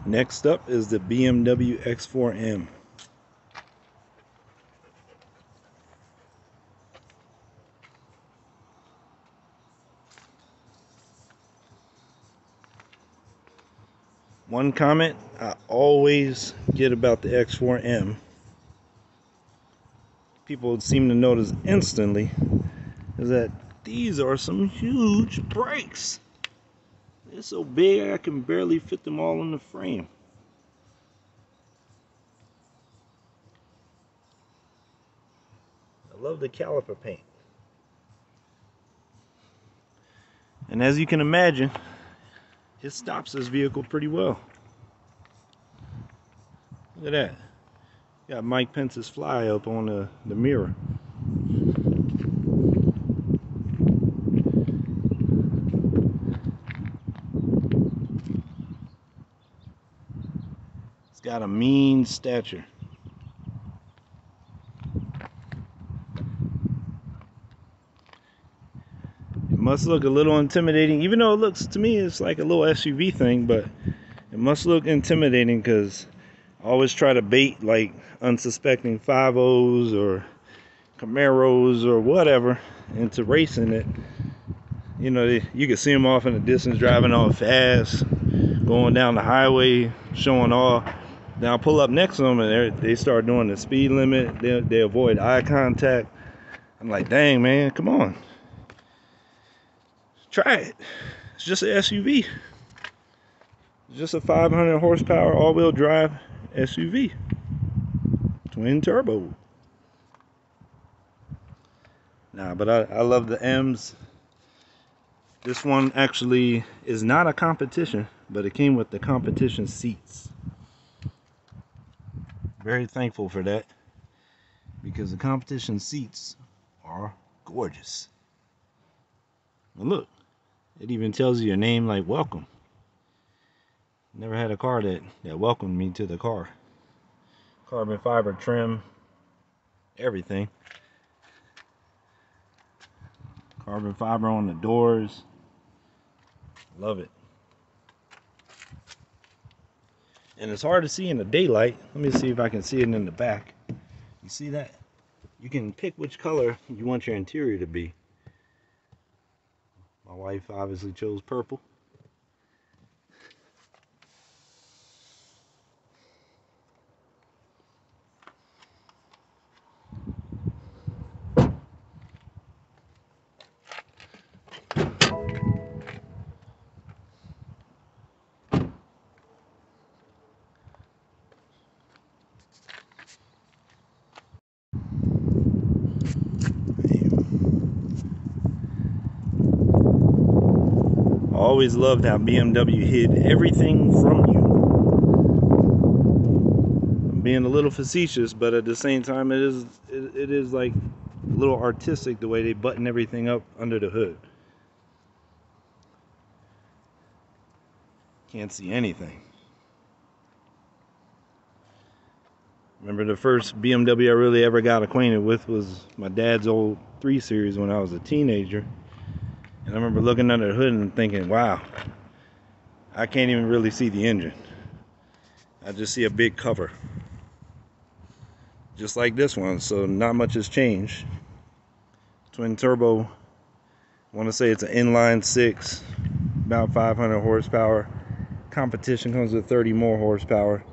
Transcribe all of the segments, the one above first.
Next up is the BMW X4M. One comment I always get about the X4M, people seem to notice instantly, is that these are some huge brakes. They're so big I can barely fit them all in the frame. I love the caliper paint. And as you can imagine, it stops this vehicle pretty well. Look at that. Got Mike Pence's fly up on the mirror. It's got a mean stature. It must look a little intimidating, even though it looks, to me, it's like a little SUV thing, but it must look intimidating because I always try to bait like unsuspecting 5.0s or Camaros or whatever into racing it. You know, you can see them off in the distance driving on fast, going down the highway, showing off. Then I'll pull up next to them and they start doing the speed limit. They avoid eye contact. I'm like, dang, man, come on. Try it. It's just an SUV. It's just a 500 horsepower all-wheel drive SUV. Twin turbo. Nah, but I love the M's. This one actually is not a competition, but it came with the competition seats. Very thankful for that, because the competition seats are gorgeous. And look, it even tells you your name, like welcome. Never had a car that welcomed me to the car. Carbon fiber trim, everything. Carbon fiber on the doors. Love it. And it's hard to see in the daylight. Let me see if I can see it in the back. You see that? You can pick which color you want your interior to be. My wife obviously chose purple. I always loved how BMW hid everything from you. I'm being a little facetious, but at the same time, it is like a little artistic the way they button everything up under the hood. Can't see anything. Remember, the first BMW I really ever got acquainted with was my dad's old 3 Series when I was a teenager. And I remember looking under the hood and thinking, wow, I can't even really see the engine. I just see a big cover. Just like this one, so not much has changed. Twin turbo, I want to say it's an inline 6, about 500 horsepower. Competition comes with 30 more horsepower.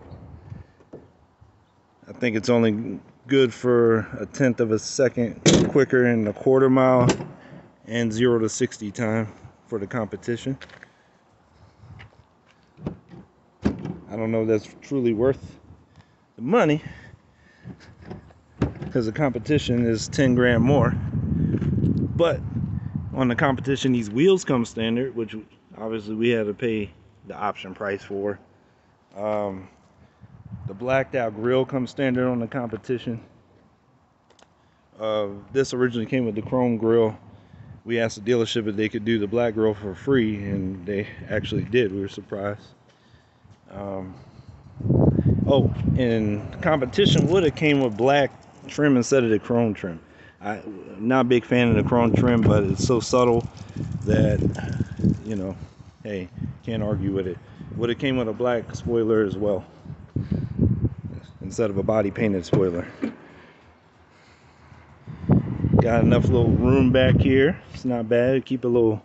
I think it's only good for a 1/10 of a second quicker in the quarter mile and 0 to 60 time for the competition. I don't know if that's truly worth the money, because the competition is 10 grand more. But on the competition, these wheels come standard, which obviously we had to pay the option price for. The blacked out grille comes standard on the competition. This originally came with the chrome grille. We asked the dealership if they could do the black grille for free, and they actually did. We were surprised. Oh, and competition would have came with black trim instead of the chrome trim. I'm not a big fan of the chrome trim, but it's so subtle that, you know, hey, can't argue with it. would have came with a black spoiler as well, instead of a body painted spoiler. Got enough little room back here. It's not bad. Keep a little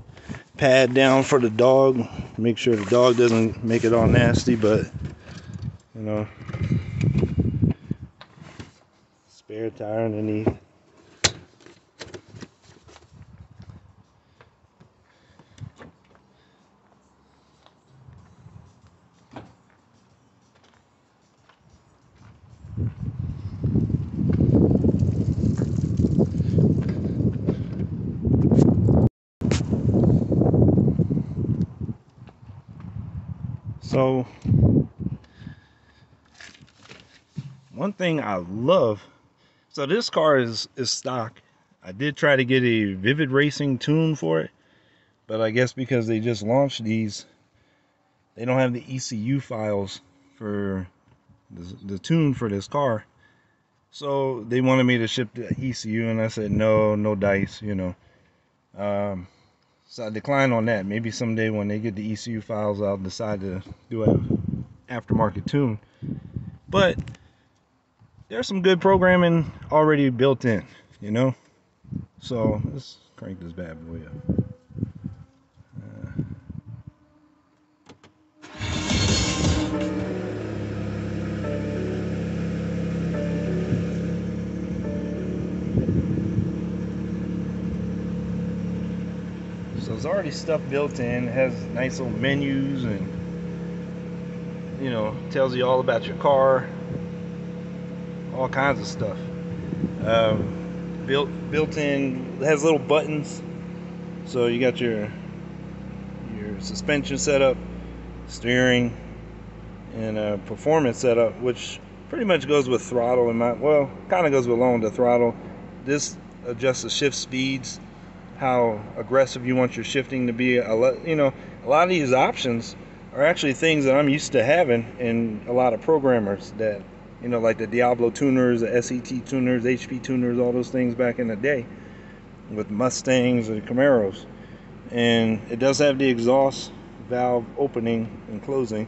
pad down for the dog. Make sure the dog doesn't make it all nasty, but you know, spare tire underneath. So one thing I love, so this car is stock. I did try to get a Vivid Racing tune for it, but I guess because they just launched these, they don't have the ECU files for the tune for this car. So they wanted me to ship the ECU, and I said no dice, you know. So I declined on that. Maybe someday when they get the ECU files, I'll decide to do an aftermarket tune. But there's some good programming already built in, you know. So let's crank this bad boy up. So there's already stuff built in. It has nice little menus, and you know, tells you all about your car, all kinds of stuff. Built in, has little buttons. So you got your suspension setup, steering, and performance setup, which pretty much goes with throttle. Well, kind of goes along with the throttle. This adjusts the shift speeds, how aggressive you want your shifting to be. You know, a lot of these options are actually things that I'm used to having in a lot of programmers that, you know, like the Diablo tuners, the SET tuners, HP tuners, all those things back in the day with Mustangs and Camaros. And it does have the exhaust valve opening and closing.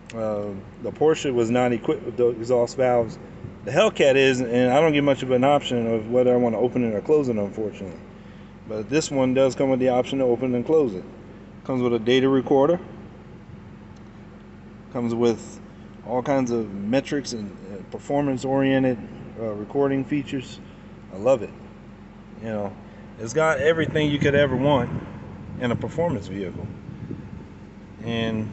The Porsche was not equipped with the exhaust valves. The Hellcat is, and I don't get much of an option of whether I want to open it or close it, unfortunately. But this one does come with the option to open and close it. Comes with a data recorder. Comes with all kinds of metrics and performance-oriented recording features. I love it. You know, it's got everything you could ever want in a performance vehicle. And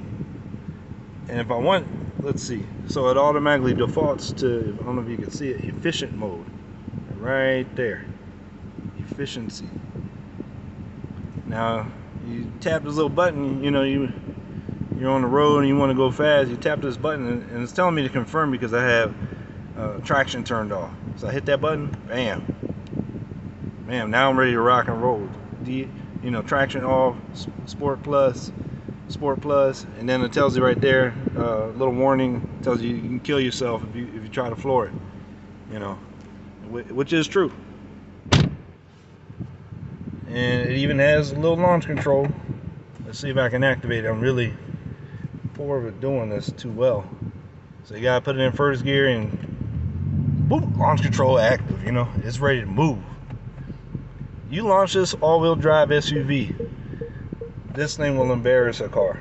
if I want, let's see. So it automatically defaults to, I don't know if you can see it, efficient mode. Right there. Efficiency. Now, you tap this little button, you know, you're on the road and you want to go fast, you tap this button and it's telling me to confirm because I have traction turned off. So I hit that button, bam. Bam, now I'm ready to rock and roll. You know, traction off, Sport Plus, and then it tells you right there, little warning, tells you you can kill yourself if you try to floor it, you know, which is true. And it even has a little launch control. Let's see if I can activate it. I'm really poor at doing this too well. So you gotta put it in first gear and boom, launch control active, you know, it's ready to move. You launch this all-wheel drive SUV, this thing will embarrass a car.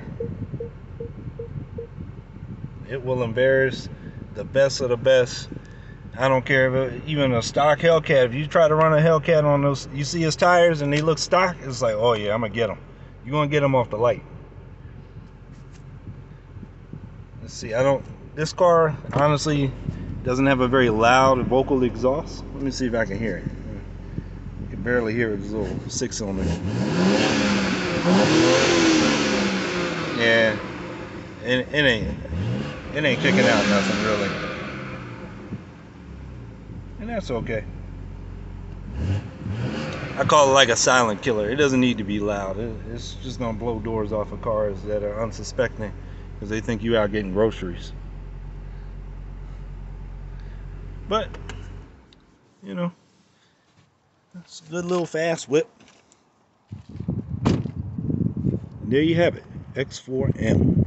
It will embarrass the best of the best. I don't care if even a stock Hellcat, if you try to run a Hellcat on those, you see his tires and they look stock, it's like, oh yeah, I'm gonna get them. You're gonna get them off the light. Let's see, this car honestly doesn't have a very loud vocal exhaust. Let me see if I can hear it. You can barely hear it, it's a little 6-cylinder. Yeah, it ain't kicking out nothing really. And that's okay. I call it like a silent killer. It doesn't need to be loud. It's just gonna blow doors off of cars that are unsuspecting because they think you out getting groceries. But you know, it's a good little fast whip. And there you have it, X4M.